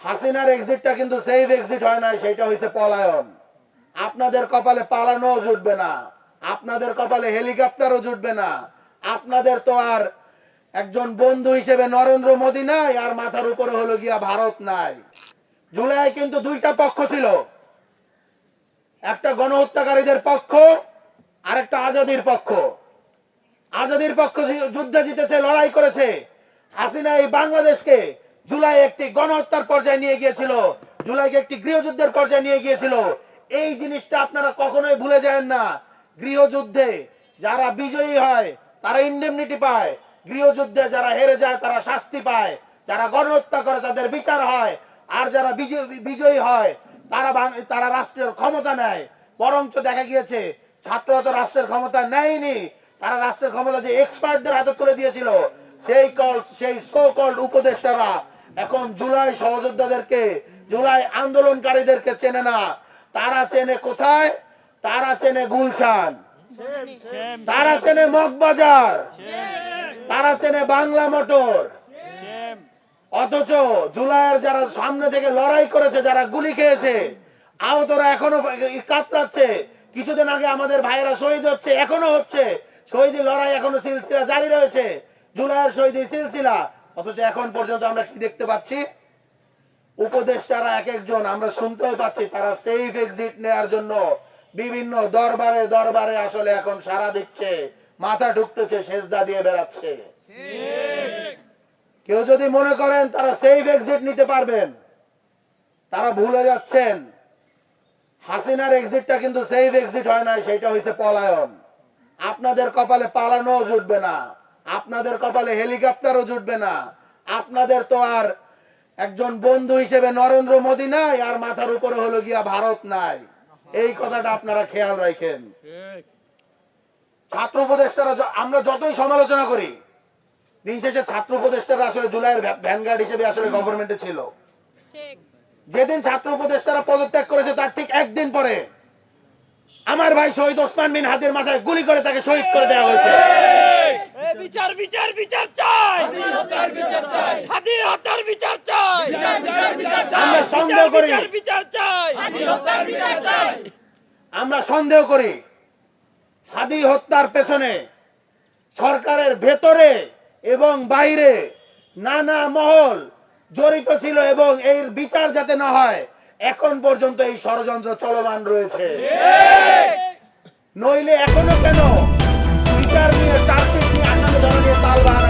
হাসিনার এক্সিটটা কিন্তু safe exit হয় না, সেটা হইছে পলায়ন। আপনাদের কপালে পালানো জুটবে না, আপনাদের কপালে হেলিকপ্টারও জুটবে না। আপনাদের তো আর একজন বন্ধু হিসেবে নরেন্দ্র মোদী নাই, আর মাথার উপরে হলো গিয়া ভারত নাই। জুলাই কিন্তু দুইটা পক্ষ ছিল, একটা গণহত্যাকারীদের পক্ষ আর একটা আজাদির পক্ষ। আজাদির পক্ষ যুদ্ধে জিতেছে, লড়াই করেছে। হাসিনা এই বাংলাদেশকে জুলাই একটি গণহত্যার পর্যায়ে নিয়ে গিয়েছিল, জুলাইকে একটি গৃহযুদ্ধের পর্যায়ে নিয়ে গিয়েছিল। এই জিনিসটা আপনারা কখনোই ভুলে যান না। গৃহযুদ্ধে যারা বিজয়ী হয় তারা ইন্ডেমনিটি পায়, গৃহযুদ্ধে যারা হেরে যায় তারা শাস্তি পায়, যারা গণহত্যা করে তাদের বিচার হয়, আর যারা বিজয়ী হয় তারা রাষ্ট্রের ক্ষমতা নেয়। বরঞ্চ দেখা গিয়েছে ছাত্ররা তো রাষ্ট্রের ক্ষমতা নেয়নি, তারা রাষ্ট্রের ক্ষমতা যে এক্সপার্টদের হাতে তুলে দিয়েছিল। সেই সো কল্ড উপদেষ্টারা এখন জুলাই সহযোদ্ধাদেরকে, জুলাই আন্দোলনকারীদেরকে চেনে না। তারা চেনে কোথায়? তারা চেনে গুলশান, তারা চেনে মগবাজার, তারা চেনে বাংলা মোটর। অথচ জুলাইয়ের যারা সামনে থেকে লড়াই করেছে, যারা গুলি খেয়েছে, আহতরা এখনো কাতরাচ্ছে। কিছুদিন আগে আমাদের ভাইয়েরা শহীদ হচ্ছে, এখনো হচ্ছে। শহীদের লড়াই এখনো সিলসিলা জারি রয়েছে, জুলাইয়ের শহীদের সিলসিলা। অথচ এখন পর্যন্ত আমরা কি দেখতে পাচ্ছি? উপদেষ্টারা এক একজন, আমরা শুনতেও পাচ্ছি, তারা সেফ এক্সিট নেয়ার জন্য বিভিন্ন দরবারে দরবারে আসলে এখন সারা দিচ্ছে, মাথা ঢুকতেছে, সেজদা দিয়ে বেড়াচ্ছে। কেউ যদি মনে করেন তারা সেফ এক্সিট নিতে পারবেন, তারা ভুলে যাচ্ছেন হাসিনার এক্সিটটা কিন্তু সেফ এক্সিট হয় না, সেটা হইছে পলায়ন। আপনাদের কপালে পালানো জুটবে না, আপনাদের কপালে হেলিকপ্টারও জুটবে না। আপনাদের তো আর একজন বন্ধু হিসেবে নরেন্দ্র মোদী নাই, আর মাথার উপরে হলো গিয়া ভারত নাই। এই কথাটা আপনারা খেয়াল রাখেন। ছাত্র উপদেষ্টারা আমরা যতই সমালোচনা করি, দিন শেষে ছাত্র উপদেষ্টারা আসলে জুলাইয়ের ভ্যানগার্ড হিসেবে আসলে গভর্নমেন্টে ছিল। যেদিন ছাত্র উপদেষ্টারা পদত্যাগ করেছে তার ঠিক একদিন পরে আমার ভাই শহীদ ওসমান বিন হাদির মাথায় গুলি করে তাকে শহীদ করে দেওয়া হয়েছে। বিচার বিচার বিচার চাই, হাদি হত্যার বিচার চাই, আমরা সন্দেহ করি, বিচার চাই, আমরা সন্দেহ করি হাদি হত্যার পেছনে সরকারের ভেতরে এবং বাইরে নানা মহল জড়িত ছিল, এবং এর বিচার যাতে না হয় এখন পর্যন্ত এই ষড়যন্ত্র চলমান রয়েছে। নইলে এখনো কেন বিচার নিয়ে, চার্জশিট নিয়ে, আসামি ধরা নিয়ে তালবাহানা